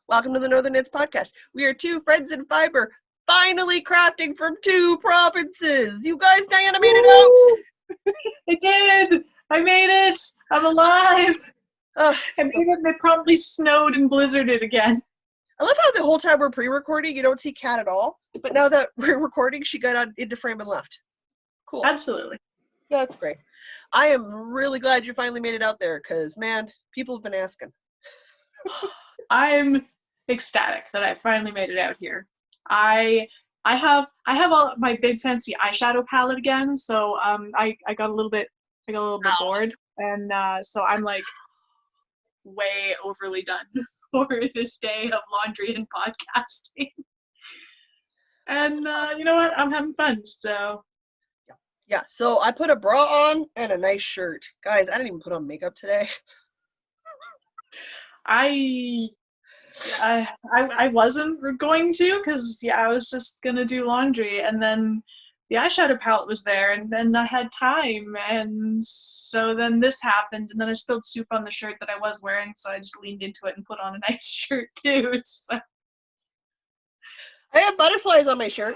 Welcome to the Northern Knits Podcast. We are two friends in fiber, finally crafting from two provinces. You guys, Diana made it out. I did! I made it! I'm alive! I made it and it promptly snowed and blizzarded again. I love how the whole time we're pre-recording, you don't see Kat at all. But now that we're recording, she got into frame and left. Cool. Absolutely. Yeah, that's great. I am really glad you finally made it out there, because, man, people have been asking. I'm ecstatic that I finally made it out here. I have all my big fancy eyeshadow palette again, so I got a little bit bored, and so I'm like way overly done for this day of laundry and podcasting. And you know what? I'm having fun, so. Yeah, so I put a bra on and a nice shirt. Guys, I didn't even put on makeup today. I wasn't going to, because I was just gonna do laundry, and then the eyeshadow palette was there, and then I had time, and so then this happened, and then I spilled soup on the shirt that I was wearing, so I just leaned into it and put on a nice shirt too. So. I have butterflies on my shirt.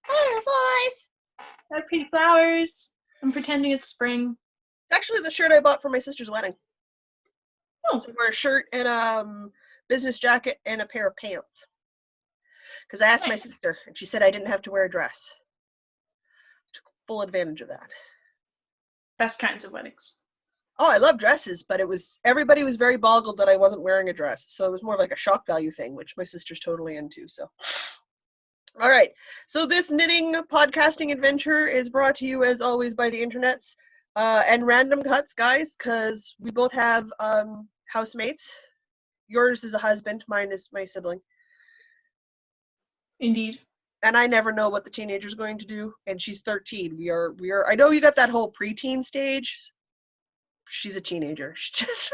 Butterflies! I have pretty flowers. I'm pretending it's spring. It's actually the shirt I bought for my sister's wedding. Oh. So I wear a shirt and a business jacket and a pair of pants. Because I asked my sister, and she said I didn't have to wear a dress. I took full advantage of that. Best kinds of weddings. Oh, I love dresses, but everybody was very boggled that I wasn't wearing a dress. So it was more like a shock value thing, which my sister's totally into, so. All right, so this knitting podcasting adventure is brought to you, as always, by the internets and random cuts, guys, because we both have housemates. Yours is a husband, mine is my sibling. Indeed. And I never know what the teenager's going to do, and she's 13. We are. I know you got that whole preteen stage. She's a teenager. She's just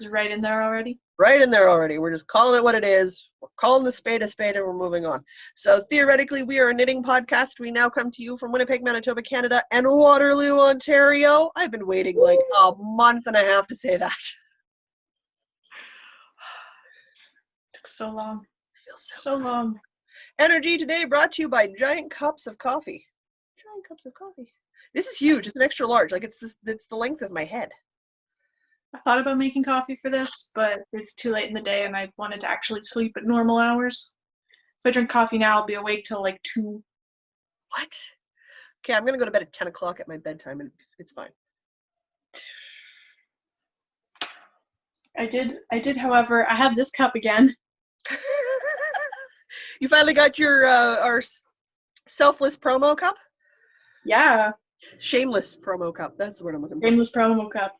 She's right in there already. Right in there already. We're just calling it what it is. We're calling the spade a spade, and we're moving on. So theoretically, we are a knitting podcast. We now come to you from Winnipeg, Manitoba, Canada, and Waterloo, Ontario. I've been waiting like a month and a half to say that. Took so long. Feels so long. Energy today brought to you by Giant Cups of Coffee. Giant Cups of Coffee. This is huge. It's an extra large. Like it's the length of my head. I thought about making coffee for this, but it's too late in the day and I wanted to actually sleep at normal hours. If I drink coffee now, I'll be awake till like 2. What? Okay, I'm going to go to bed at 10 o'clock at my bedtime and it's fine. I did, however, I have this cup again. You finally got your our selfless promo cup? Yeah. Shameless promo cup. That's the word I'm looking for. Shameless promo cup.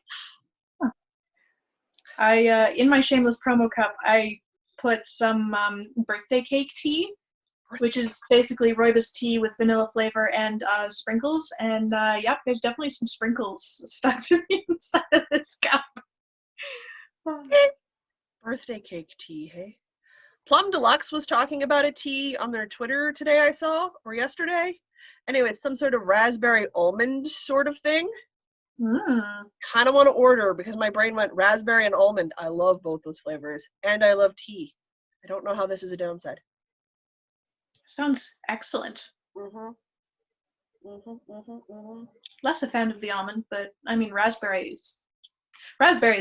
In my shameless promo cup, I put some birthday cake tea, which is basically rooibos tea with vanilla flavor and sprinkles. And yep, there's definitely some sprinkles stuck to the inside of this cup. Birthday cake tea, hey? Plum Deluxe was talking about a tea on their Twitter today, I saw, or yesterday. Anyway, it's some sort of raspberry almond sort of thing. Kind of want to order because my brain went raspberry and almond. I love both those flavors, and I love tea. I don't know how this is a downside. Sounds excellent. Less a fan of the almond, but I mean raspberry is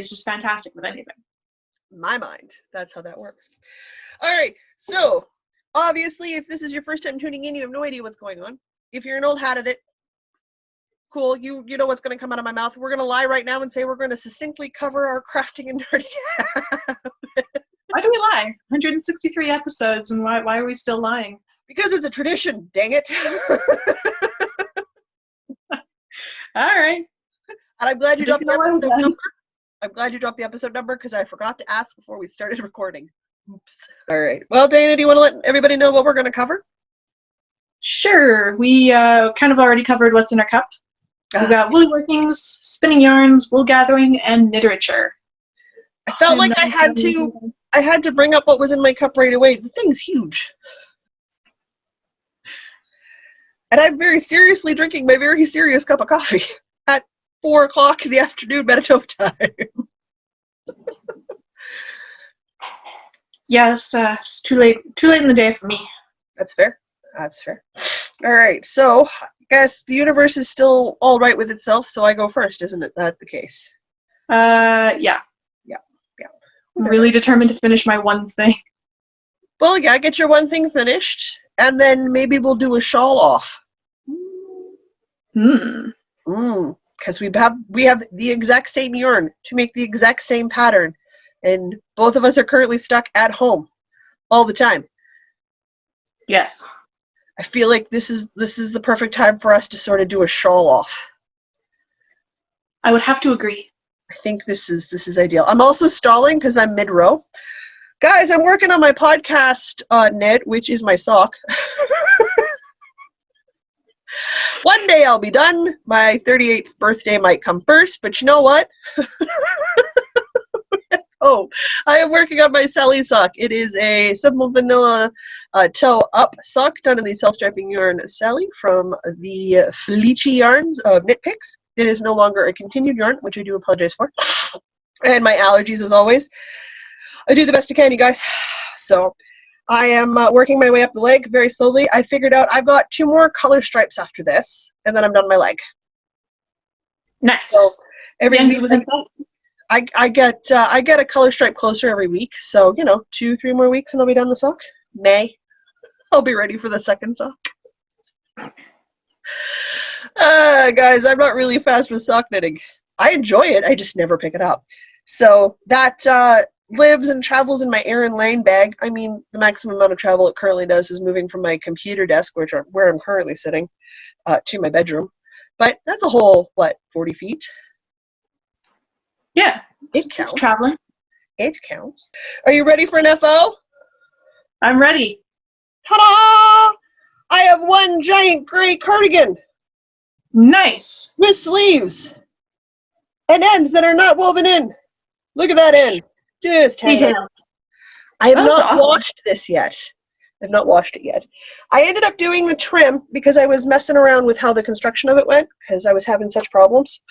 just fantastic with anything. In my mind, that's how that works. All right, so obviously, if this is your first time tuning in, you have no idea what's going on. If you're an old hat at it, cool, you know what's going to come out of my mouth. We're going to lie right now and say we're going to succinctly cover our crafting and nerdy. Why do we lie? 163 episodes, and why are we still lying? Because it's a tradition, dang it. All right. And I'm glad you dropped the episode number. I'm glad you dropped the episode number because I forgot to ask before we started recording. Oops. All right. Well, Dana, do you want to let everybody know what we're going to cover? Sure. We kind of already covered what's in our cup. We've got woolly workings, spinning yarns, wool gathering, and kniterature. I felt like I had to bring up what was in my cup right away. The thing's huge. And I'm very seriously drinking my very serious cup of coffee at 4 o'clock in the afternoon Manitoba time. Yes, it's too late in the day for me. That's fair. That's fair. All right, so I guess the universe is still all right with itself, so I go first, isn't it? That the case? Yeah. Yeah. I'm really determined to finish my one thing. Well, yeah, get your one thing finished, and then maybe we'll do a shawl off. Because we have the exact same yarn to make the exact same pattern, and both of us are currently stuck at home all the time. Yes. I feel like this is the perfect time for us to sort of do a shawl off. I would have to agree. I think this is ideal. I'm also stalling because I'm mid-row. Guys, I'm working on my podcast knit, which is my sock. One day I'll be done. My 38th birthday might come first, but you know what? Oh, I am working on my Sally sock. It is a simple vanilla toe up sock done in the self-striping yarn Sally from the Felici yarns of Knit Picks. It is no longer a continued yarn, which I do apologize for. And my allergies, as always. I do the best I can, you guys. So I am working my way up the leg very slowly. I figured out I've got 2 more color stripes after this, and then I'm done my leg. Nice. So every week I get a color stripe closer every week. So 2-3 more weeks, and I'll be done the sock. May. I'll be ready for the second sock. Guys, I'm not really fast with sock knitting. I enjoy it. I just never pick it up. So that lives and travels in my Erin Lane bag. I mean, the maximum amount of travel it currently does is moving from my computer desk, where I'm currently sitting, to my bedroom. But that's a whole, 40 feet? Yeah. It counts. It's traveling. It counts. Are you ready for an FO? I'm ready. Ta-da! I have one giant gray cardigan. Nice. With sleeves. And ends that are not woven in. Look at that end. Just details. I have not washed this yet. I've not washed it yet. I ended up doing the trim because I was messing around with how the construction of it went because I was having such problems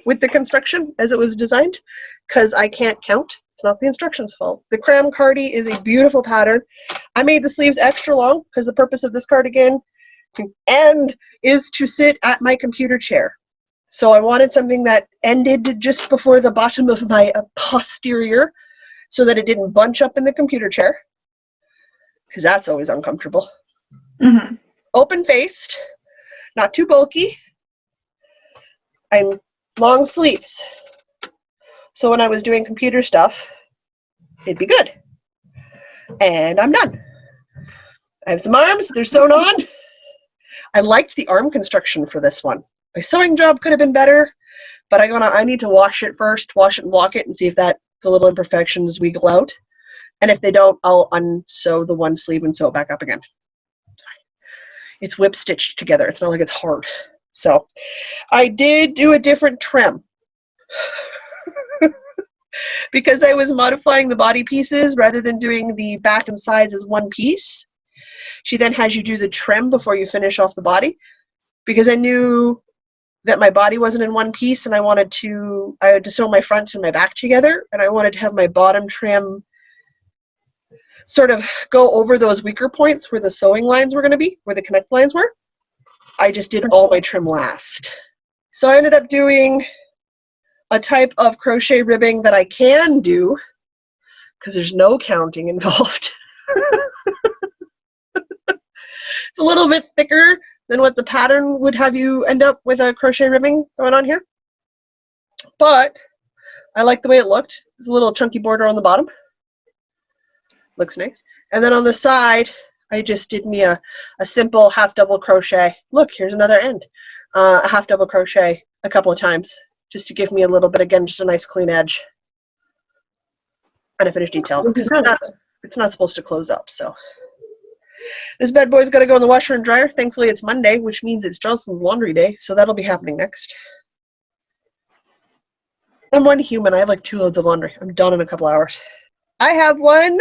with the construction as it was designed because I can't count. It's not the instructions' fault. The cram cardi is a beautiful pattern. I made the sleeves extra long because the purpose of this cardigan is to sit at my computer chair. So I wanted something that ended just before the bottom of my posterior so that it didn't bunch up in the computer chair because that's always uncomfortable. Mm-hmm. Open-faced, not too bulky, and long sleeves. So when I was doing computer stuff, it'd be good. And I'm done. I have some arms, they're sewn on. I liked the arm construction for this one. My sewing job could have been better, but I need to wash it first, wash it and walk it and see if the little imperfections wiggle out. And if they don't, I'll unsew the one sleeve and sew it back up again. It's whip stitched together. It's not like it's hard. So I did do a different trim because I was modifying the body pieces rather than doing the back and sides as one piece. She then has you do the trim before you finish off the body because I knew that my body wasn't in one piece and I had to sew my front and my back together, and I wanted to have my bottom trim sort of go over those weaker points where the sewing lines were going to be, where the connect lines were. I just did all my trim last. So I ended up doing a type of crochet ribbing that I can do because there's no counting involved. It's a little bit thicker than what the pattern would have you end up with a crochet ribbing going on here. But I like the way it looked. There's a little chunky border on the bottom. Looks nice. And then on the side, I just did me a simple half double crochet. Look, here's another end. A half double crochet a couple of times just to give me a little bit, again, just a nice clean edge and a finished detail because it's not supposed to close up. So this bad boy's got to go in the washer and dryer. Thankfully, it's Monday, which means it's Johnson's laundry day, so that'll be happening next. I'm one human. I have like 2 loads of laundry. I'm done in a couple hours. I have 1,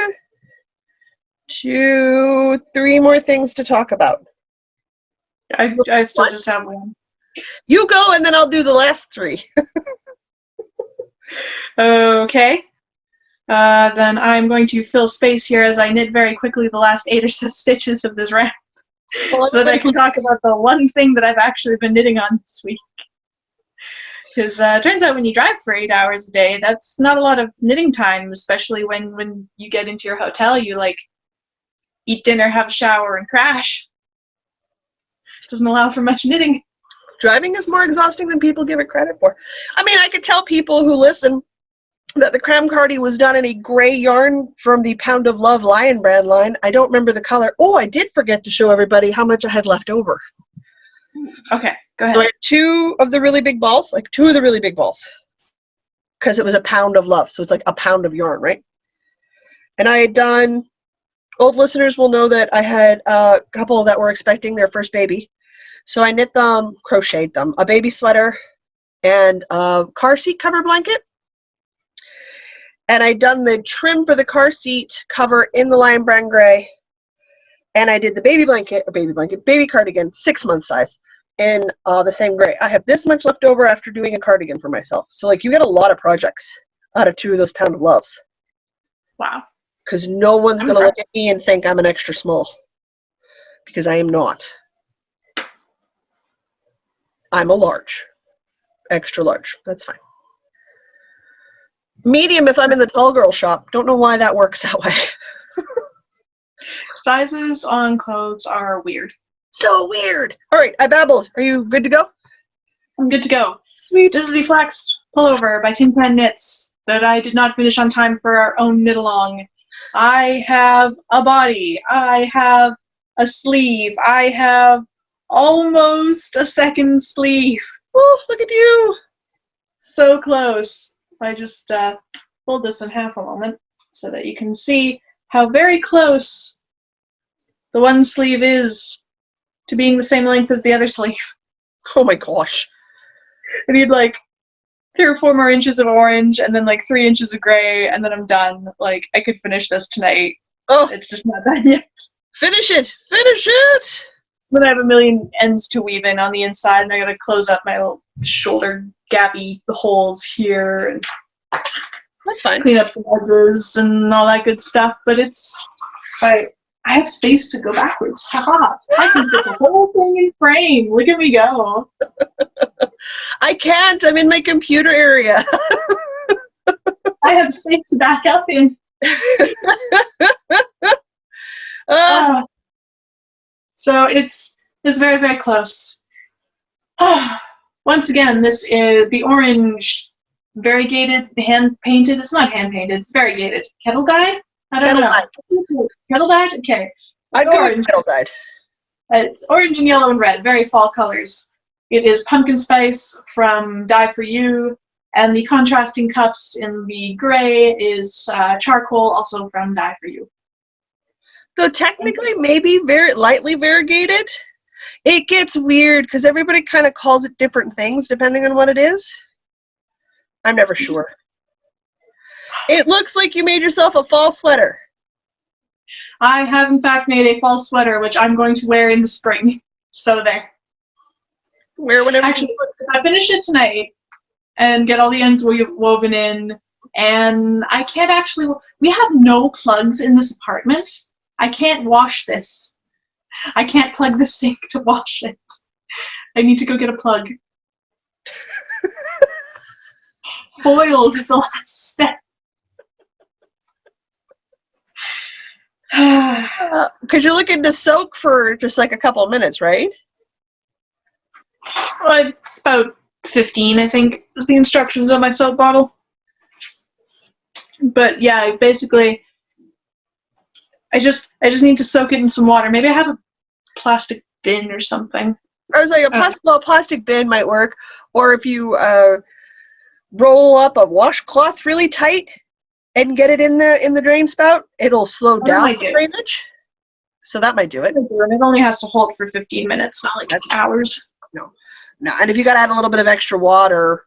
2, 3 more things to talk about. I still just have 1. You go, and then I'll do the last 3. Okay. then I'm going to fill space here as I knit very quickly the last 8 or so stitches of this round, Well, so that I can talk about the one thing that I've actually been knitting on this week. Because it turns out when you drive for 8 hours a day, that's not a lot of knitting time, especially when you get into your hotel, you like eat dinner, have a shower, and crash. Doesn't allow for much knitting. Driving is more exhausting than people give it credit for. I mean, I could tell people who listen that the cram cardi was done in a gray yarn from the Pound of Love Lion brand line. I don't remember the color. Oh, I did forget to show everybody how much I had left over. Okay, go ahead. So I had 2 of the really big balls, like 2 of the really big balls, because it was a pound of love. So it's like a pound of yarn, right? And I had done, old listeners will know that I had a couple that were expecting their first baby. So I knit them, crocheted them, a baby sweater and a car seat cover blanket. And I'd done the trim for the car seat cover in the Lion Brand Gray. And I did the baby cardigan, 6-month size, in the same gray. I have this much left over after doing a cardigan for myself. So, like, you get a lot of projects out of 2 of those Pound of Loves. Wow. Because no one's going to look at me and think I'm an extra small. Because I am not. I'm a large. Extra large. That's fine. Medium if I'm in the tall girl shop. Don't know why that works that way. Sizes on clothes are weird. So weird. All right, I babbled. Are you good to go? I'm good to go. Sweet. This is the Flax Pullover by Tin Pan Knits that I did not finish on time for our own knit along. I have a body. I have a sleeve. I have almost a second sleeve. Oh, look at you. So close. I just fold this in half a moment so that you can see how very close the one sleeve is to being the same length as the other sleeve. Oh my gosh. I need like 3 or 4 more inches of orange and then like 3 inches of gray and then I'm done. Like, I could finish this tonight. Oh, it's just not done yet. Finish it! Finish it! Then I have a million ends to weave in on the inside and I gotta close up my little shoulder gappy holes here and that's fine. Clean up some edges and all that good stuff, but it's I have space to go backwards. Haha! I can fit the whole thing in frame. Look at me go. I can't. I'm in my computer area. I have space to back up in. So it's very, very close. Once again, this is the orange variegated, hand painted. It's not hand painted. It's variegated. Kettle dyed? I don't know. Kettle dyed? Okay. I'd go with kettle dyed. It's orange and yellow and red. Very fall colors. It is pumpkin spice from Dye For You, and the contrasting cups in the gray is charcoal, also from Dye For You. Though technically, maybe very lightly variegated. It gets weird because everybody kind of calls it different things depending on what it is. I'm never sure. It looks like you made yourself a fall sweater. I have, in fact, made a fall sweater, which I'm going to wear in the spring. So there. Wear whenever. Actually, if I finish it tonight and get all the ends woven in, and I can't actually. We have no plugs in this apartment. I can't wash this. I can't plug the sink to wash it. I need to go get a plug. Boiled the last step. Because you're looking to soak for just like a couple of minutes, right? Well, it's about 15, I think, is the instructions on my soap bottle. But yeah, basically, I just need to soak it in some water. Maybe I have a plastic bin or something. I was like, a plastic bin might work, or if you roll up a washcloth really tight and get it in the drain spout, it'll slow down the drainage. So that might do it. It only has to hold for 15 minutes, not like hours. No. And if you got to add a little bit of extra water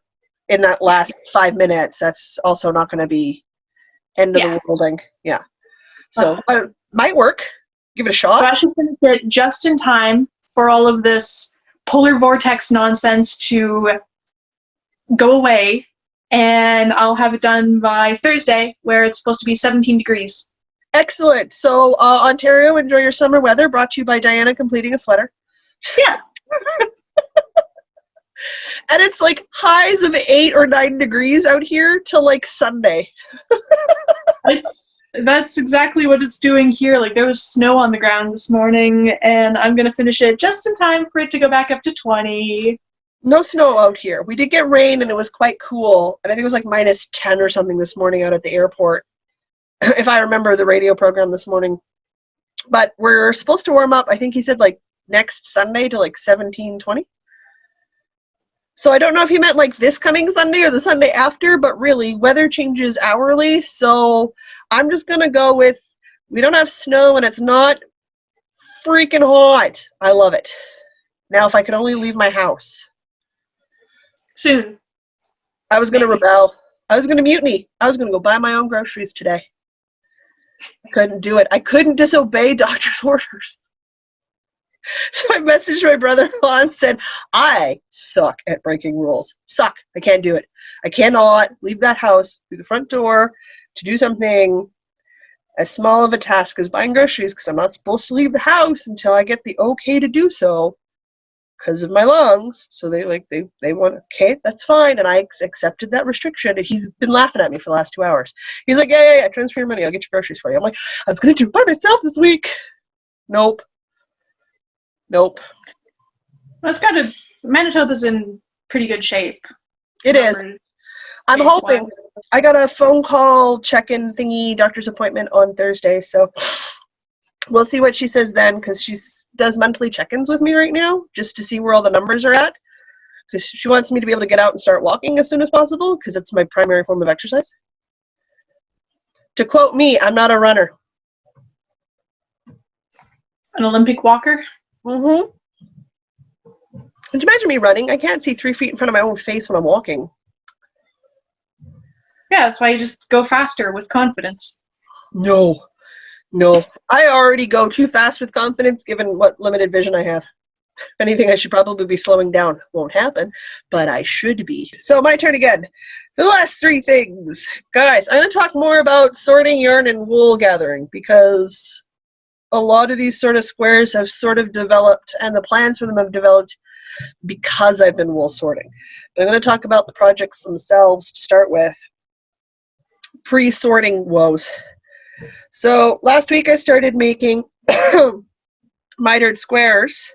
in that last 5 minutes, that's also not going to be end of the world thing. Yeah. So might work. Give it a shot. So I should finish it just in time for all of this polar vortex nonsense to go away and I'll have it done by Thursday, where it's supposed to be 17 degrees. Excellent. So, Ontario, enjoy your summer weather. Brought to you by Diana completing a sweater. Yeah. And it's like highs of 8 or 9 degrees out here till like Sunday. That's exactly what it's doing here. Like, there was snow on the ground this morning, and I'm going to finish it just in time for it to go back up to 20. No snow out here. We did get rain, and it was quite cool. And I think it was like minus 10 or something this morning out at the airport, if I remember the radio program this morning. But we're supposed to warm up, I think he said like next Sunday to like 17, 20. So I don't know if he meant like this coming Sunday or the Sunday after, but really, weather changes hourly. So I'm just going to go with, we don't have snow and it's not freaking hot. I love it. Now, if I could only leave my house. Soon. I was going to rebel. I was going to mutiny. I was going to go buy my own groceries today. Couldn't do it. I couldn't disobey doctor's orders. So I messaged my brother-in-law and said, I suck at breaking rules. Suck. I can't do it. I cannot leave that house through the front door to do something as small of a task as buying groceries, because I'm not supposed to leave the house until I get the okay to do so because of my lungs. So they want, okay, that's fine. And I accepted that restriction. And he's been laughing at me for the last 2 hours. He's like, yeah, transfer your money. I'll get your groceries for you. I'm like, I was going to do it by myself this week. Nope. Well, Manitoba's in pretty good shape. It is. I'm hoping. I got a phone call check-in thingy, doctor's appointment on Thursday, so we'll see what she says then, because she does monthly check-ins with me right now, just to see where all the numbers are at, because she wants me to be able to get out and start walking as soon as possible, because it's my primary form of exercise. To quote me, I'm not a runner. An Olympic walker? Mm-hmm. Could you imagine me running? I can't see 3 feet in front of my own face when I'm walking. Yeah, that's why you just go faster with confidence. No. I already go too fast with confidence given what limited vision I have. If anything, I should probably be slowing down. Won't happen, but I should be. So my turn again. The last 3 things. Guys, I'm going to talk more about sorting yarn and wool gathering, because a lot of these sort of squares have sort of developed, and the plans for them have developed because I've been wool sorting. But I'm going to talk about the projects themselves to start with. Pre-sorting woes. So last week I started making mitered squares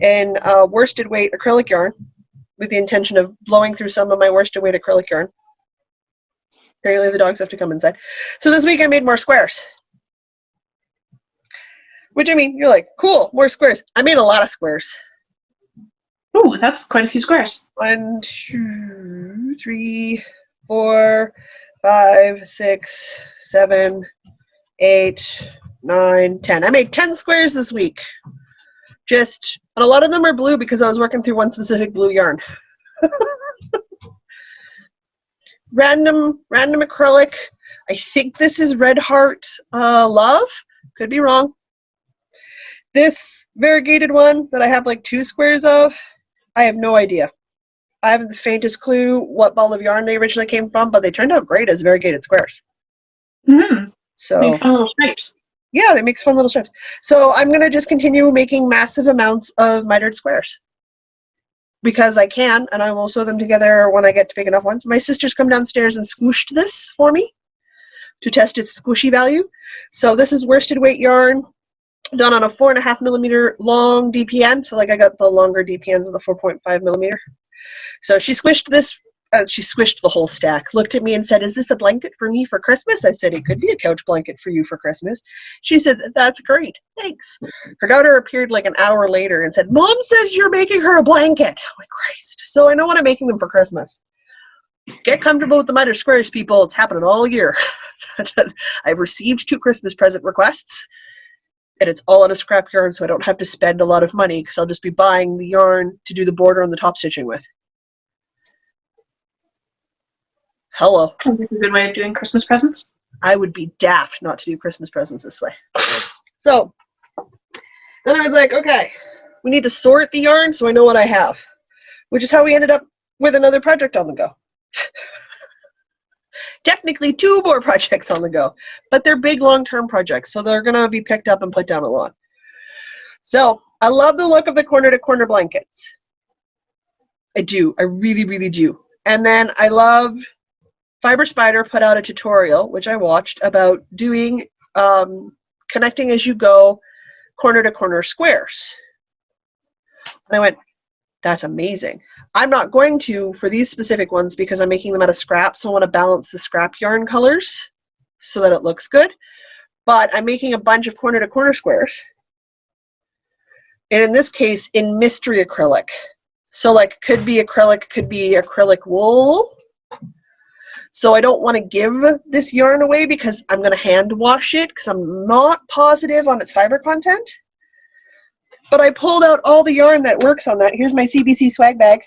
in worsted weight acrylic yarn with the intention of blowing through some of my worsted weight acrylic yarn. Apparently the dogs have to come inside. So this week I made more squares. Which, I mean, you're like, cool, more squares. I made a lot of squares. Ooh, that's quite a few squares. 1, 2, 3, 4, 5, 6, 7, 8, 9, 10. I made 10 squares this week. And a lot of them are blue because I was working through one specific blue yarn. Random acrylic. I think this is Red Heart Love. Could be wrong. This variegated one that I have like 2 squares of, I have no idea. I haven't the faintest clue what ball of yarn they originally came from, but they turned out great as variegated squares. Mm-hmm. So make fun little stripes. Yeah, they make fun little stripes. So I'm going to just continue making massive amounts of mitered squares. Because I can, and I will sew them together when I get to big enough ones. My sister's come downstairs and squished this for me to test its squishy value. So this is worsted weight yarn done on a 4.5 millimeter long DPN. So like I got the longer DPNs of the 4.5 millimeter. So she squished this, she squished the whole stack, looked at me and said, is this a blanket for me for Christmas? I said, it could be a couch blanket for you for Christmas. She said, that's great, thanks. Her daughter appeared like an hour later and said, Mom says you're making her a blanket. Oh my Christ. So I know what I'm making them for Christmas. Get comfortable with the mitered squares, people. It's happening all year. I've received 2 Christmas present requests. And it's all out of scrap yarn, so I don't have to spend a lot of money because I'll just be buying the yarn to do the border and the top stitching with. Hello. Sounds like a good way of doing Christmas presents. I would be daft not to do Christmas presents this way. So then I was like, okay, we need to sort the yarn so I know what I have, which is how we ended up with another project on the go. technically 2 more projects on the go, but they're big long-term projects, so they're gonna be picked up and put down a lot. So I love the look of the corner-to-corner blankets. I do. I really, really do. And then I love Fiber Spider put out a tutorial, which I watched, about doing connecting as you go corner-to-corner squares. And I went, that's amazing. I'm not going to for these specific ones because I'm making them out of scrap, so I want to balance the scrap yarn colors so that it looks good. But I'm making a bunch of corner-to-corner squares. And in this case, in mystery acrylic. So like could be acrylic wool. So I don't want to give this yarn away because I'm going to hand wash it because I'm not positive on its fiber content. But I pulled out all the yarn that works on that. Here's my CBC swag bag.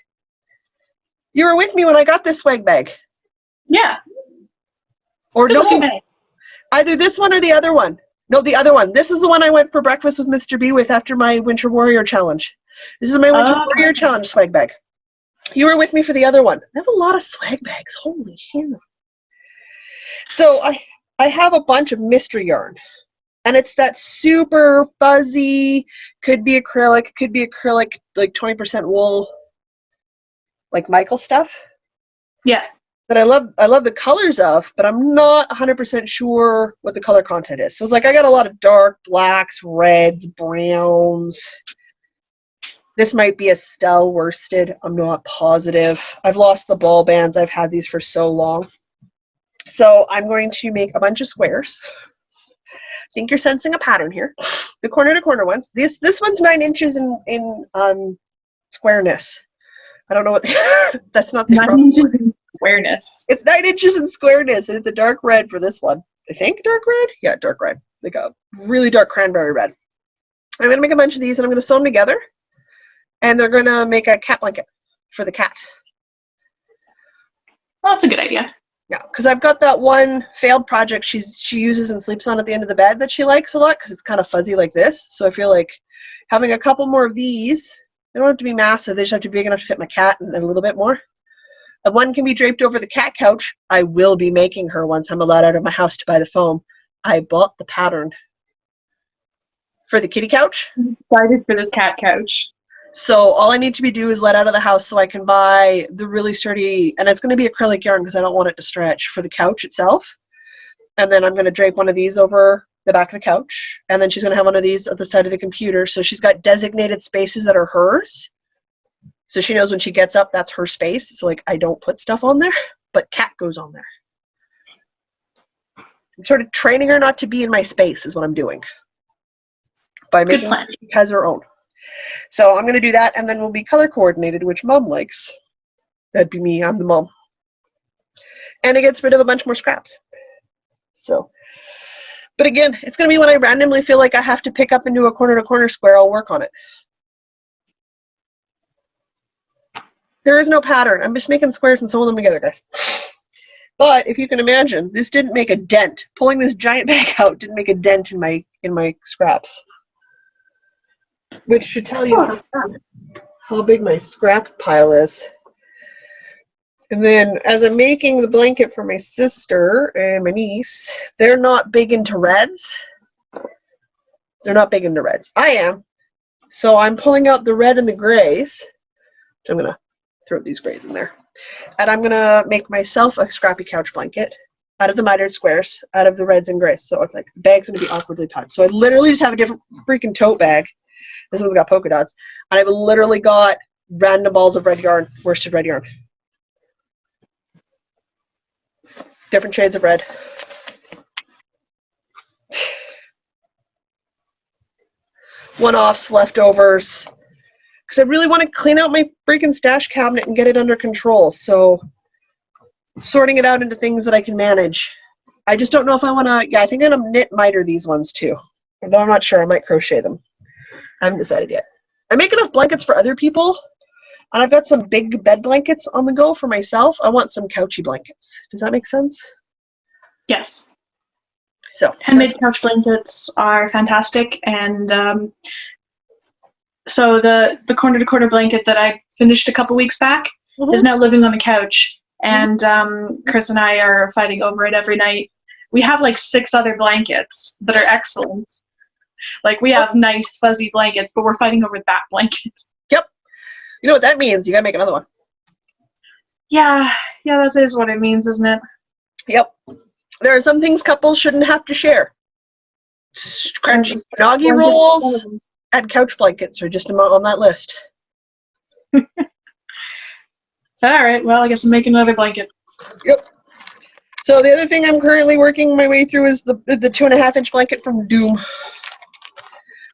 You were with me when I got this swag bag. Yeah. Or no, either this one or the other one. No, the other one. This is the one I went for breakfast with Mr. B with after my Winter Warrior Challenge. This is my Winter Warrior Challenge swag bag. You were with me for the other one. I have a lot of swag bags. Holy hell. So I have a bunch of mystery yarn. And it's that super fuzzy, could be acrylic, like 20% wool, like Michael stuff. Yeah. That I love the colors of, but I'm not 100% sure what the color content is. So it's like I got a lot of dark blacks, reds, browns. This might be a Stell worsted. I'm not positive. I've lost the ball bands. I've had these for so long. So I'm going to make a bunch of squares. I think you're sensing a pattern here. The corner-to-corner ones. This one's 9 inches in squareness. I don't know what that's not the 9 inches in squareness. It's 9 inches in squareness, and it's a dark red for this one. I think dark red? Yeah, dark red. Like a really dark cranberry red. I'm going to make a bunch of these, and I'm going to sew them together. And they're going to make a cat blanket for the cat. Well, that's a good idea. Yeah, because I've got that one failed project she uses and sleeps on at the end of the bed that she likes a lot because it's kind of fuzzy like this. So I feel like having a couple more of these, they don't have to be massive. They just have to be big enough to fit my cat and a little bit more. And one can be draped over the cat couch. I will be making her once I'm allowed out of my house to buy the foam. I bought the pattern for the kitty couch. I'm excited for this cat couch. So all I need to do is let out of the house so I can buy the really sturdy, and it's going to be acrylic yarn because I don't want it to stretch, for the couch itself. And then I'm going to drape one of these over the back of the couch. And then she's going to have one of these at the side of the computer. So she's got designated spaces that are hers. So she knows when she gets up, that's her space. So like I don't put stuff on there, but cat goes on there. I'm sort of training her not to be in my space is what I'm doing. By making sure she has her own. So I'm going to do that, and then we'll be color coordinated, which Mom likes. That'd be me. I'm the mom. And it gets rid of a bunch more scraps. So, but again, it's going to be when I randomly feel like I have to pick up and do a corner-to-corner square, I'll work on it. There is no pattern. I'm just making squares and sewing them together, guys. But if you can imagine, this didn't make a dent. Pulling this giant bag out didn't make a dent in my scraps. Which should tell you how big my scrap pile is. And then as I'm making the blanket for my sister and my niece, they're not big into reds. They're not big into reds. I am. So I'm pulling out the red and the grays. So I'm going to throw these grays in there. And I'm going to make myself a scrappy couch blanket out of the mitered squares, out of the reds and grays. So like the bag's going to be awkwardly tucked. So I literally just have a different freaking tote bag. This one's got polka dots. And I've literally got random balls of red yarn, worsted red yarn. Different shades of red. One-offs, leftovers. Because I really want to clean out my freaking stash cabinet and get it under control. So sorting it out into things that I can manage. I just don't know if I want to, yeah, I think I'm going to knit miter these ones too. Although I'm not sure, I might crochet them. I haven't decided yet. I make enough blankets for other people, and I've got some big bed blankets on the go for myself. I want some couchy blankets. Does that make sense? Yes. So handmade couch blankets are fantastic, and so the corner-to-corner blanket that I finished a couple weeks back is now living on the couch, and Chris and I are fighting over it every night. We have like 6 other blankets that are excellent. Like, we have nice fuzzy blankets, but we're fighting over that blanket. Yep. You know what that means? You gotta make another one. Yeah, that is what it means, isn't it? Yep. There are some things couples shouldn't have to share. Crunchy noggy rolls and couch blankets are just on that list. All right, well, I guess I'm making another blanket. Yep. So the other thing I'm currently working my way through is the 2.5-inch blanket from Doom.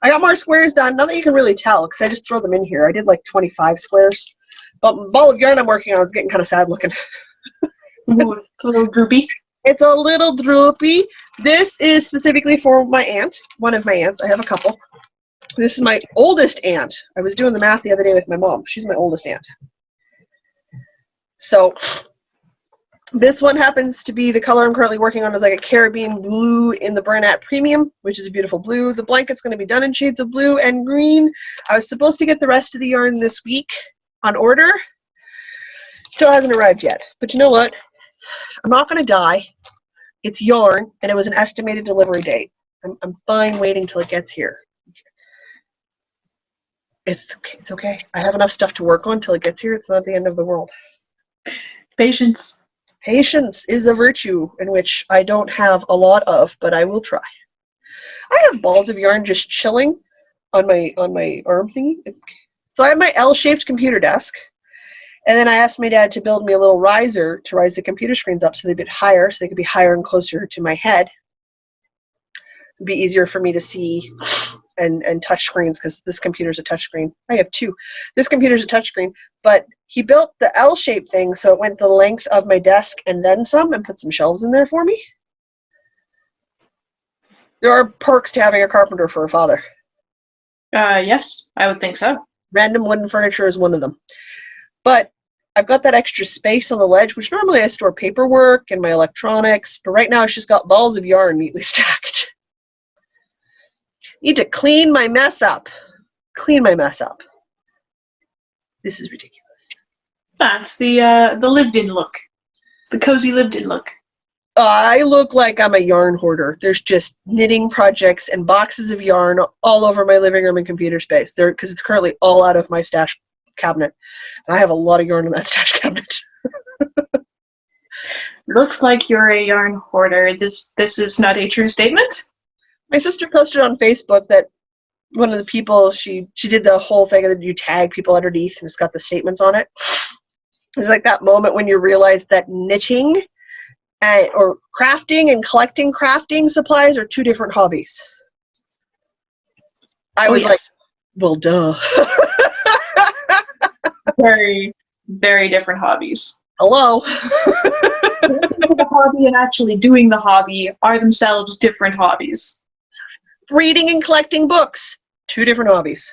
I got more squares done. Not that you can really tell, because I just throw them in here. I did like 25 squares. But the ball of yarn I'm working on is getting kind of sad looking. Ooh, it's a little droopy. It's a little droopy. This is specifically for my aunt, one of my aunts. I have a couple. This is my oldest aunt. I was doing the math the other day with my mom. She's my oldest aunt. So this one happens to be the color I'm currently working on is like a Caribbean blue in the Bernat Premium, which is a beautiful blue. The blanket's going to be done in shades of blue and green. I was supposed to get the rest of the yarn this week on order. Still hasn't arrived yet. But you know what? I'm not going to die. It's yarn, and it was an estimated delivery date. I'm fine waiting till it gets here. It's okay. I have enough stuff to work on till it gets here. It's not the end of the world. Patience. Patience is a virtue in which I don't have a lot of, but I will try. I have balls of yarn just chilling on my arm thingy. So I have my L-shaped computer desk, and then I asked my dad to build me a little riser to rise the computer screens up so they'd be higher, so they could be higher and closer to my head. It'd be easier for me to see and touch screens, because this computer's a touch screen. I have 2. This computer's a touch screen, but he built the L-shaped thing so it went the length of my desk and then some, and put some shelves in there for me. There are perks to having a carpenter for a father. Yes, I would think so. Random wooden furniture is one of them. But I've got that extra space on the ledge, which normally I store paperwork and my electronics, but right now it's just got balls of yarn neatly stacked. Need to clean my mess up. Clean my mess up. This is ridiculous. That's the lived-in look. The cozy lived-in look. I look like I'm a yarn hoarder. There's just knitting projects and boxes of yarn all over my living room and computer space. Because it's currently all out of my stash cabinet. And I have a lot of yarn in that stash cabinet. Looks like you're a yarn hoarder. This is not a true statement. My sister posted on Facebook that one of the people, she did the whole thing that you tag people underneath and it's got the statements on it. It's like that moment when you realize that knitting or crafting and collecting crafting supplies are 2 different hobbies. I was like, well, duh. Very, very different hobbies. Hello. The hobby and actually doing the hobby are themselves different hobbies. Reading and collecting books, 2 different hobbies.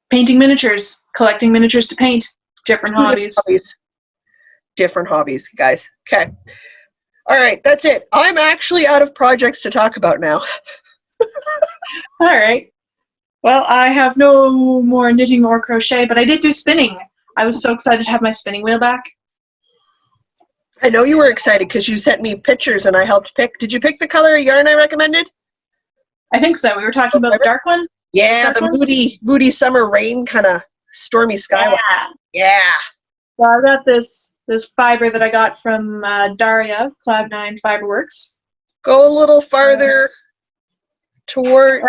Painting miniatures, collecting miniatures to paint, different hobbies. Different hobbies, guys. Okay. All right, that's it. I'm actually out of projects to talk about now. All right. Well, I have no more knitting or crochet, but I did do spinning. I was so excited to have my spinning wheel back. I know you were excited because you sent me pictures and I helped pick. Did you pick the color of yarn I recommended? I think so. We were talking about the dark one? Yeah, the moody summer rain kind of stormy sky. Yeah. So I got this fiber that I got from Daria, Cloud9 Fiberworks. Go a little farther toward...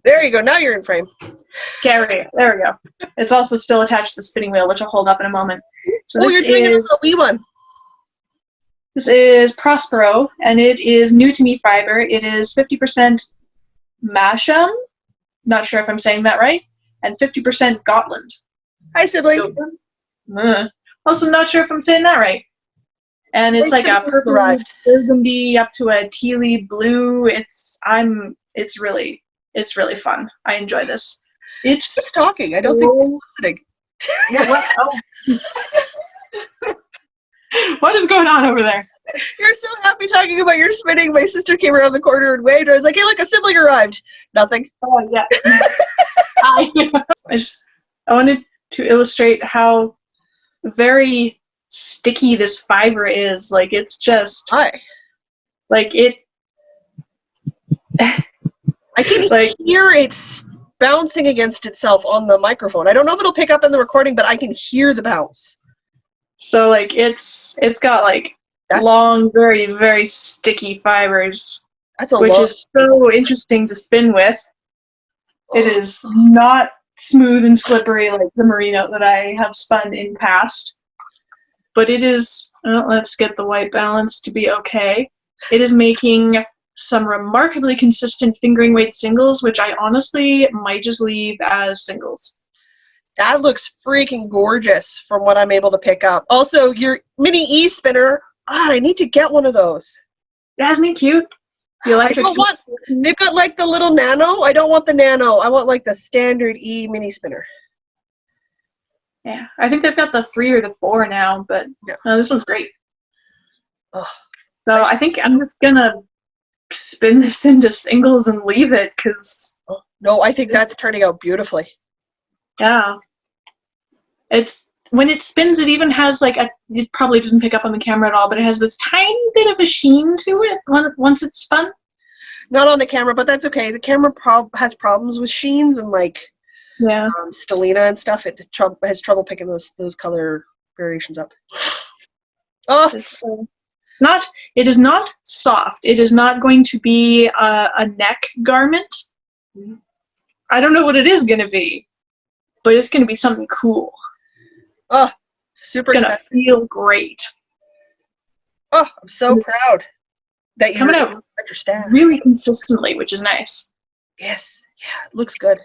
There you go. Now you're in frame. There we go. It's also still attached to the spinning wheel, which I'll hold up in a moment. So you're doing a wee one. This is Prospero, and it is new to me fiber. It is 50% Masham, not sure if I'm saying that right, and 50% Gotland. Hi, sibling. Also not sure if I'm saying that right. And it's like a purple burgundy up to a tealy blue. It's really fun. I enjoy this. It's talking. I don't think it's listening. Yeah, what? Oh. What is going on over there? You're so happy talking about your spinning. My sister came around the corner and waved. I was like, hey, look, a sibling arrived. Nothing. Oh, yeah. I wanted to illustrate how very sticky this fiber is. Like, it's just, Hi. like, it, I can like, hear it bouncing against itself on the microphone. I don't know if it'll pick up in the recording, but I can hear the bounce. so, like, it's got, like, long, very, very sticky fibers, That's a which lot. is so interesting to spin with. It is not smooth and slippery like the merino that I have spun in past, but it is, let's get the white balance to be okay. It is making some remarkably consistent fingering weight singles, which I honestly might just leave as singles. That looks freaking gorgeous from what I'm able to pick up. Also, your mini e-spinner, I need to get one of those. Yeah, isn't it cute? The electric. I don't want, they've got like the little nano. I don't want the nano. I want like the standard e mini spinner. Yeah, I think they've got the 3 or the 4 now, but yeah. This one's great. Oh, so I think I'm just gonna spin this into singles and leave it, because... No, I think that's turning out beautifully. Yeah. It's, when it spins, it even has like it probably doesn't pick up on the camera at all, but it has this tiny bit of a sheen to it once it's spun. Not on the camera, but that's okay. The camera has problems with sheens and like stellina and stuff. It has trouble picking those color variations up. Oh, it is not soft. It is not going to be a neck garment. I don't know what it is going to be, but it's going to be something cool. Oh, super excited. It's going to feel great. Oh, I'm so proud that you're coming out really consistently, which is nice. Yes, yeah, it looks good.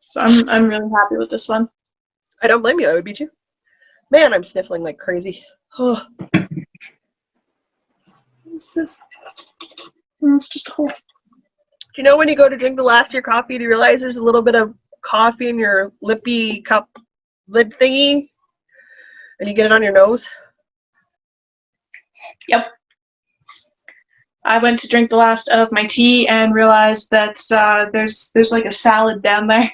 So I'm really happy with this one. I don't blame you. I would be too. Man, I'm sniffling like crazy. Oh. What's this? It's just a hole. Do you know when you go to drink the last of your coffee, do you realize there's a little bit of coffee in your lippy cup lid thingy? And you get it on your nose? Yep. I went to drink the last of my tea and realized that there's like a salad down there.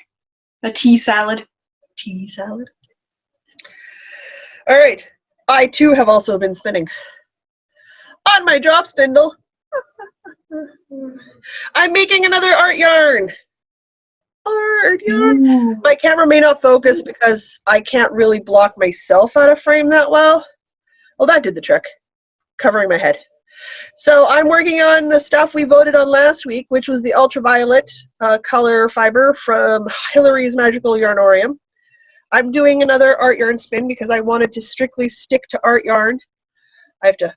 A tea salad. Tea salad? All right. I, too, have also been spinning. On my drop spindle, I'm making another art yarn. Art yarn. Ooh. My camera may not focus because I can't really block myself out of frame that well. Well, that did the trick. Covering my head. So I'm working on the stuff we voted on last week, which was the ultraviolet color fiber from Hillary's Magical Yarnorium. I'm doing another art yarn spin because I wanted to strictly stick to art yarn. I have to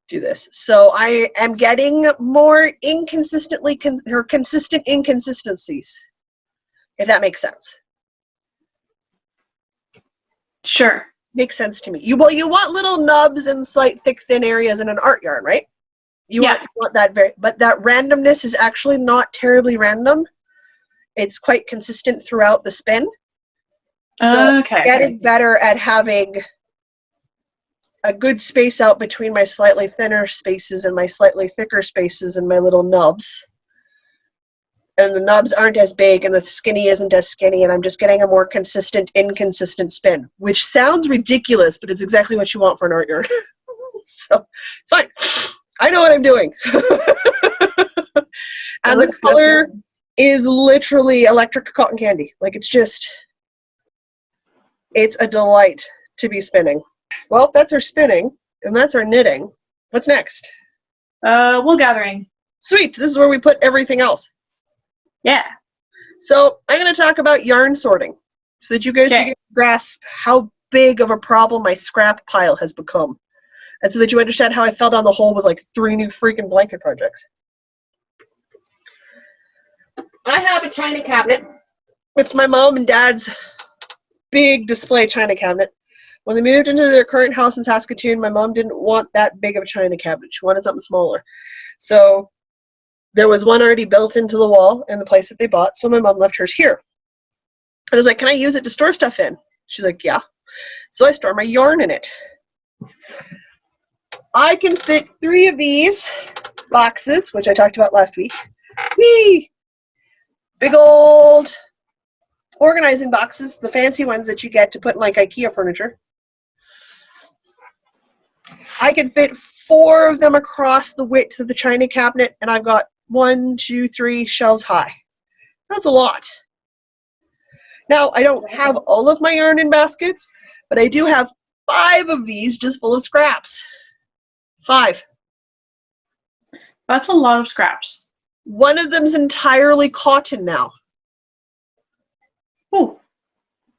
do this. So I am getting more consistent inconsistencies, if that makes sense. Sure. Makes sense to me. You want little nubs and slight thick thin areas in an art yarn, right? You want that but that randomness is actually not terribly random. It's quite consistent throughout the spin. So getting better at having a good space out between my slightly thinner spaces and my slightly thicker spaces and my little nubs. And the nubs aren't as big and the skinny isn't as skinny, and I'm just getting a more consistent, inconsistent spin, which sounds ridiculous, but it's exactly what you want for an art yarn. So it's fine. I know what I'm doing. And the color is literally electric cotton candy. Like, it's a delight to be spinning. Well, that's our spinning, and that's our knitting. What's next? Wool gathering. Sweet. This is where we put everything else. Yeah. So I'm going to talk about yarn sorting so that you guys can grasp how big of a problem my scrap pile has become. And so that you understand how I fell down the hole with like 3 new freaking blanket projects. I have a china cabinet. It's my mom and dad's big display china cabinet. When they moved into their current house in Saskatoon, my mom didn't want that big of a china cabinet. She wanted something smaller. So there was one already built into the wall in the place that they bought, so my mom left hers here. And I was like, can I use it to store stuff in? She's like, yeah. So I store my yarn in it. I can fit 3 of these boxes, which I talked about last week. Whee! Big old organizing boxes, the fancy ones that you get to put in like IKEA furniture. I can fit 4 of them across the width of the china cabinet, and I've got 1, 2, 3 shelves high. That's a lot. Now, I don't have all of my yarn in baskets, but I do have 5 of these just full of scraps. 5. That's a lot of scraps. One of them's entirely cotton now. Oh.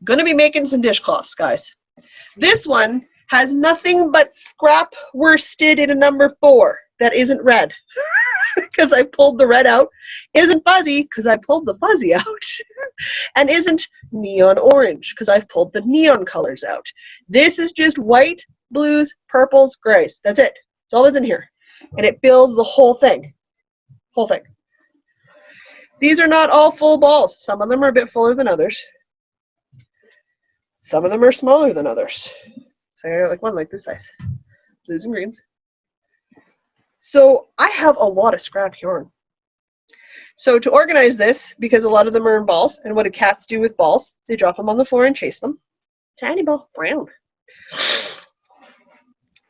Gonna be making some dishcloths, guys. This one has nothing but scrap worsted in a number 4 that isn't red because I pulled the red out, isn't fuzzy because I pulled the fuzzy out, and isn't neon orange because I've pulled the neon colors out. This is just white, blues, purples, grays. That's it. That's all that's in here. And it fills the whole thing. Whole thing. These are not all full balls. Some of them are a bit fuller than others. Some of them are smaller than others. So I got like one like this size. Blues and greens. So I have a lot of scrap yarn. So to organize this, because a lot of them are in balls, and what do cats do with balls? They drop them on the floor and chase them. Tiny ball, brown.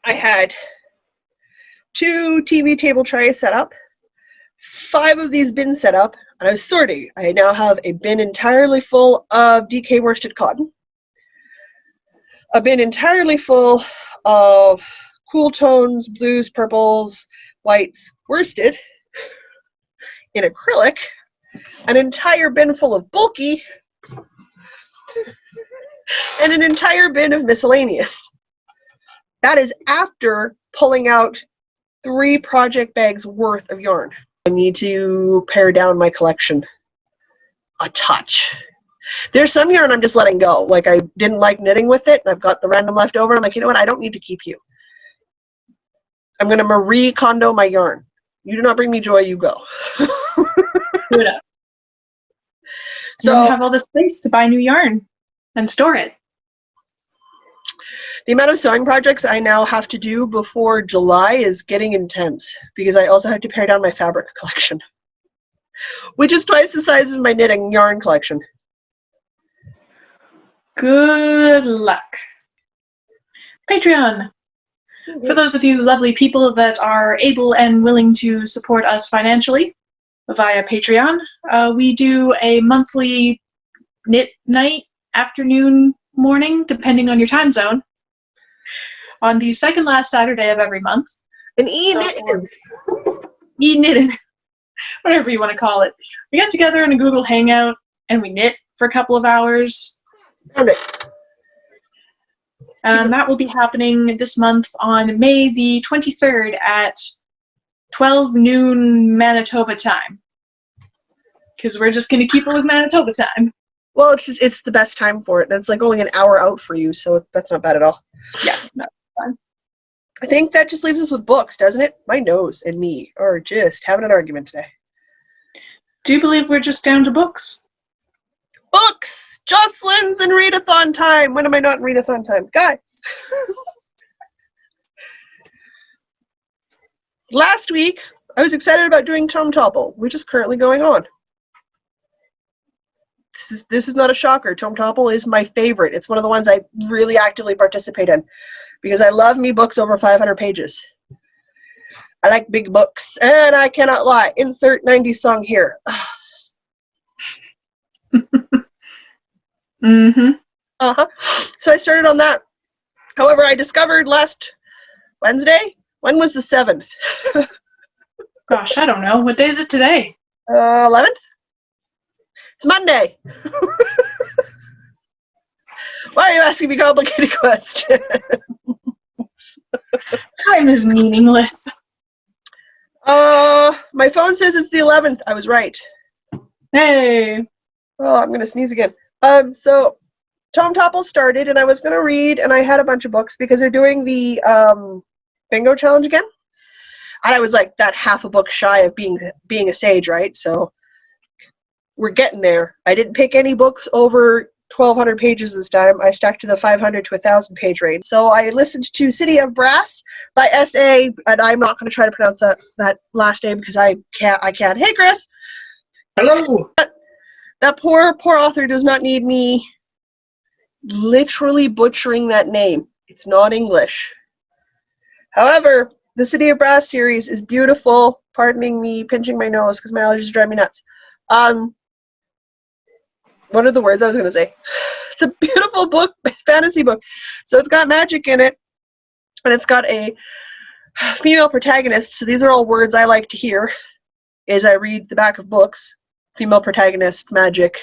I had 2 TV table trays set up, 5 of these bins set up, and I was sorting. I now have a bin entirely full of DK worsted cotton, a bin entirely full of cool tones, blues, purples, whites, worsted in acrylic, an entire bin full of bulky, and an entire bin of miscellaneous. That is after pulling out 3 project bags worth of yarn. I need to pare down my collection a touch. There's some yarn I'm just letting go. Like I didn't like knitting with it, and I've got the random left over, and I'm like, you know what, I don't need to keep you. I'm going to Marie Kondo my yarn. You do not bring me joy, you go. Good up. So you have all this space to buy new yarn and store it. The amount of sewing projects I now have to do before July is getting intense because I also have to pare down my fabric collection, which is twice the size as my knitting yarn collection. Good luck. Patreon. For those of you lovely people that are able and willing to support us financially via Patreon, we do a monthly knit night, afternoon, morning, depending on your time zone, on the second last Saturday of every month. An e-knitting. E-knitting, whatever you want to call it. We get together in a Google Hangout and we knit for a couple of hours. Found it. And that will be happening this month on May the 23rd at 12 noon Manitoba time. Because we're just going to keep it with Manitoba time. Well, it's the best time for it, and it's like only an hour out for you, so that's not bad at all. Yeah, no, fine. I think that just leaves us with books, doesn't it? My nose and me are just having an argument today. Do you believe we're just down to books? Books! Jocelyn's in readathon time! When am I not in readathon time? Guys! Last week, I was excited about doing Tome Topple, which is currently going on. This is not a shocker. Tome Topple is my favorite. It's one of the ones I really actively participate in because I love me books over 500 pages. I like big books, and I cannot lie. Insert 90s song here. Mm-hmm. Uh-huh. So I started on that. However, I discovered last Wednesday. When was the 7th? Gosh, I don't know. What day is it today? 11th? It's Monday. Why are you asking me complicated questions? Time is meaningless. My phone says it's the 11th. I was right. Hey. Oh, I'm going to sneeze again. So Tome Topple started, and I was going to read, and I had a bunch of books because they're doing the bingo challenge again. And I was like that half a book shy of being a sage, right? So we're getting there. I didn't pick any books over 1,200 pages this time. I stuck to the 500 to 1,000 page range. So I listened to City of Brass by S.A., and I'm not going to try to pronounce that last name because I can't. Hey, Chris. Hello. That poor author does not need me literally butchering that name. It's not English. However, the City of Brass series is beautiful. Pardoning me pinching my nose because my allergies drive me nuts. What are the words I was going to say? It's a beautiful book, fantasy book. So it's got magic in it, and it's got a female protagonist. So these are all words I like to hear as I read the back of books. Female protagonist, magic,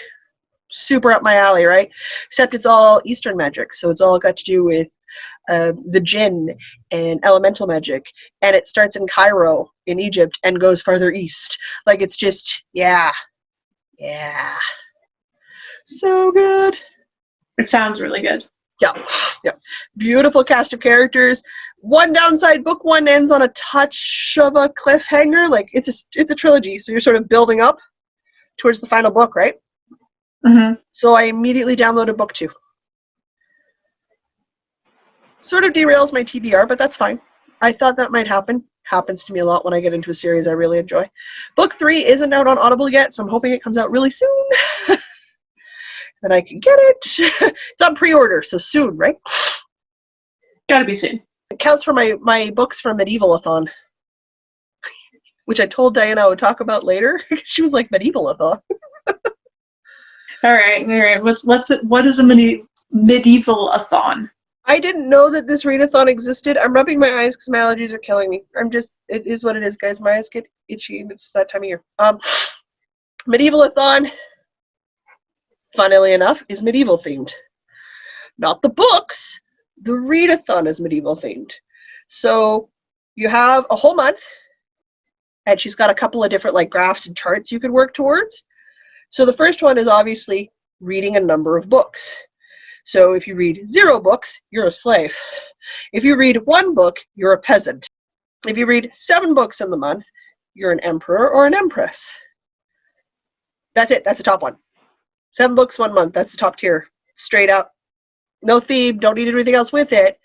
super up my alley, right? Except it's all Eastern magic. So it's all got to do with the jinn and elemental magic. And it starts in Cairo in Egypt and goes farther east. Like, it's just, yeah. So good. It sounds really good. Yeah. Beautiful cast of characters. One downside, book one ends on a touch of a cliffhanger. Like, it's a trilogy, so you're sort of building up towards the final book, right? Mm-hmm. So I immediately downloaded book two. Sort of derails my TBR, but that's fine. I thought that might happen. Happens to me a lot when I get into a series I really enjoy. Book three isn't out on Audible yet, so I'm hoping it comes out really soon. Then I can get it. It's on pre-order, so soon, right? Gotta be soon. It counts for my books from Medieval-a-thon, which I told Diana I would talk about later. She was like, Medieval-a-thon? All right. What is a medieval-a-thon? I didn't know that this readathon existed. I'm rubbing my eyes because my allergies are killing me. It is what it is, guys. My eyes get itchy, and it's that time of year. Medieval-a-thon, funnily enough, is medieval themed. Not the books. The readathon is medieval themed. So you have a whole month, and she's got a couple of different like graphs and charts you could work towards. So the first one is obviously reading a number of books. So if you read 0 books, you're a slave. If you read 1 book, you're a peasant. If you read 7 books in the month, you're an emperor or an empress. That's it. That's the top one. 7 books, 1 month. That's the top tier. Straight up. No theme. Don't need anything else with it.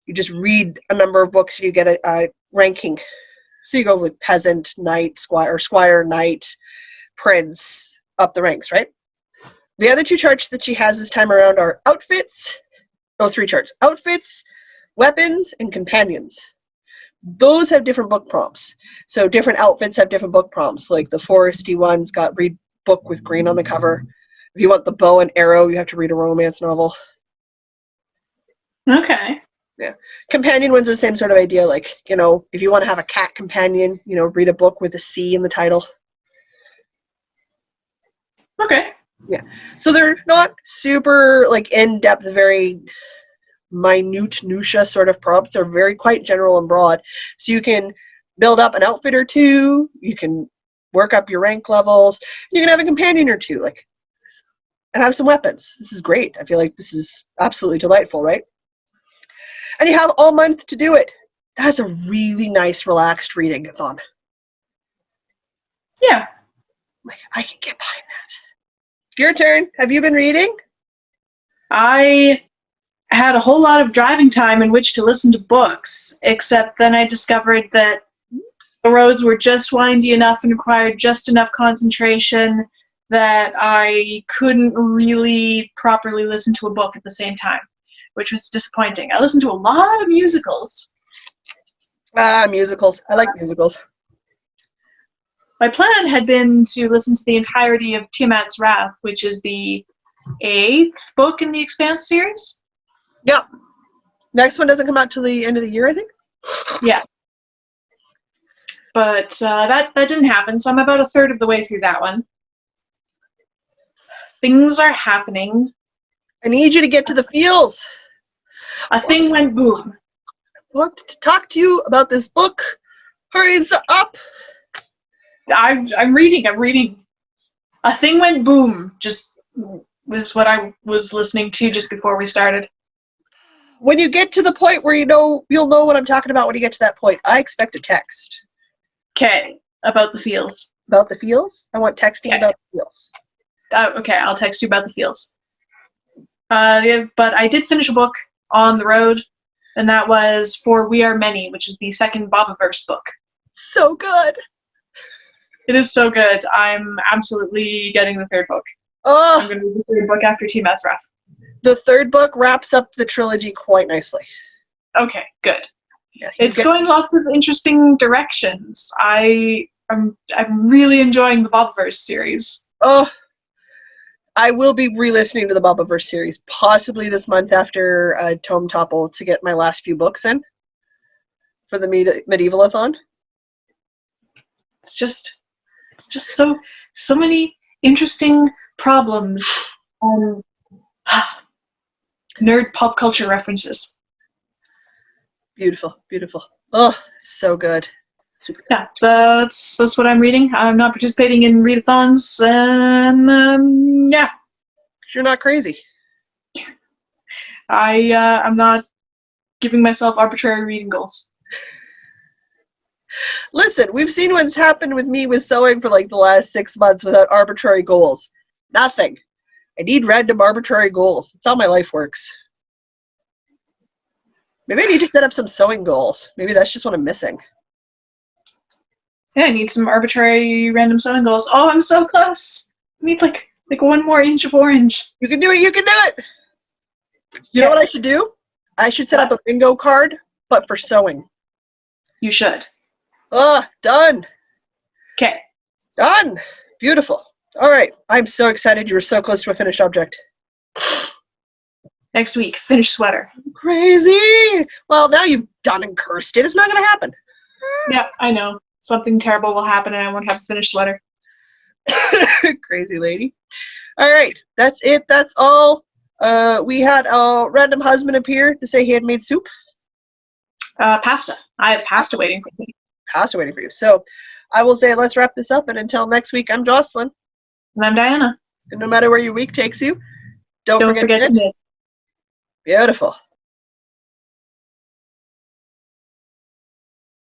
You just read a number of books and you get a ranking. So you go with peasant, knight, squire, knight, prince, up the ranks, right? The other 2 charts that she has this time around are outfits. 3 charts. Outfits, weapons, and companions. Those have different book prompts. So different outfits have different book prompts. Like the foresty one's got read book with green on the cover. If you want the bow and arrow, you have to read a romance novel. Okay. Yeah. Companion ones are the same sort of idea. Like, if you want to have a cat companion, read a book with a C in the title. Okay. Yeah. So they're not super like in-depth, very minutiae sort of prompts. They're very quite general and broad. So you can build up an outfit or 2, you can work up your rank levels, you can have a companion or 2, and have some weapons. This is great. I feel like this is absolutely delightful, right? And you have all month to do it. That's a really nice, relaxed reading-a-thon. Yeah. I can get behind that. Your turn. Have you been reading? I had a whole lot of driving time in which to listen to books, except then I discovered that the roads were just windy enough and required just enough concentration that I couldn't really properly listen to a book at the same time, which was disappointing. I listened to a lot of musicals. Musicals. I like musicals. My plan had been to listen to the entirety of Tiamat's Wrath, which is the 8th book in the Expanse series. Yeah. Next one doesn't come out till the end of the year, I think. Yeah. But that didn't happen, so I'm about a third of the way through that one. Things are happening. I need you to get to the feels. A thing went boom. I want to talk to you about this book. Hurry up. I'm reading. A thing went boom. Just was what I was listening to just before we started. When you get to the point where you'll know what I'm talking about when you get to that point. I expect a text. Okay, about the feels. About the feels? I want texting about the feels. Okay, I'll text you about the feels. Yeah, but I did finish a book on the road, and that was For We Are Many, which is the second Bobaverse book. So good. It is so good. I'm absolutely getting the third book. I'm Oh, going to read the third book after Team Ezrath. the third book wraps up the trilogy quite nicely. Okay, good. Yeah, It's going lots of interesting directions. I'm really enjoying the Bobverse series. Oh, I will be re-listening to the Bobaverse series, possibly this month after Tome Topple to get my last few books in for the Medievalathon. It's just so many interesting problems and nerd pop culture references. Beautiful, beautiful. Oh, so good. Super good. Yeah, so that's what I'm reading. I'm not participating in readathons, and yeah. You're not crazy. I'm not giving myself arbitrary reading goals. Listen, we've seen what's happened with me with sewing for like the last 6 months without arbitrary goals. Nothing. I need random arbitrary goals. That's how my life works. Maybe I need to set up some sewing goals. Maybe that's just what I'm missing. Yeah, I need some arbitrary random sewing goals. Oh, I'm so close. I need like 1 more inch of orange. You can do it. You can do it. You know what I should do? I should set up a bingo card, but for sewing. You should. Oh, done. Okay. Done. Beautiful. All right. I'm so excited. You were so close to a finished object. Next week, finished sweater. Crazy. Well, now you've done and cursed it. It's not going to happen. Yeah, I know. Something terrible will happen and I won't have a finished sweater. Crazy lady. All right. That's it. That's all. We had a random husband appear to say he had made soup. Pasta. I have pasta waiting for me. Pasta waiting for you. So I will say let's wrap this up. And until next week, I'm Jocelyn. And I'm Diana. And no matter where your week takes you, don't forget to knit. Beautiful.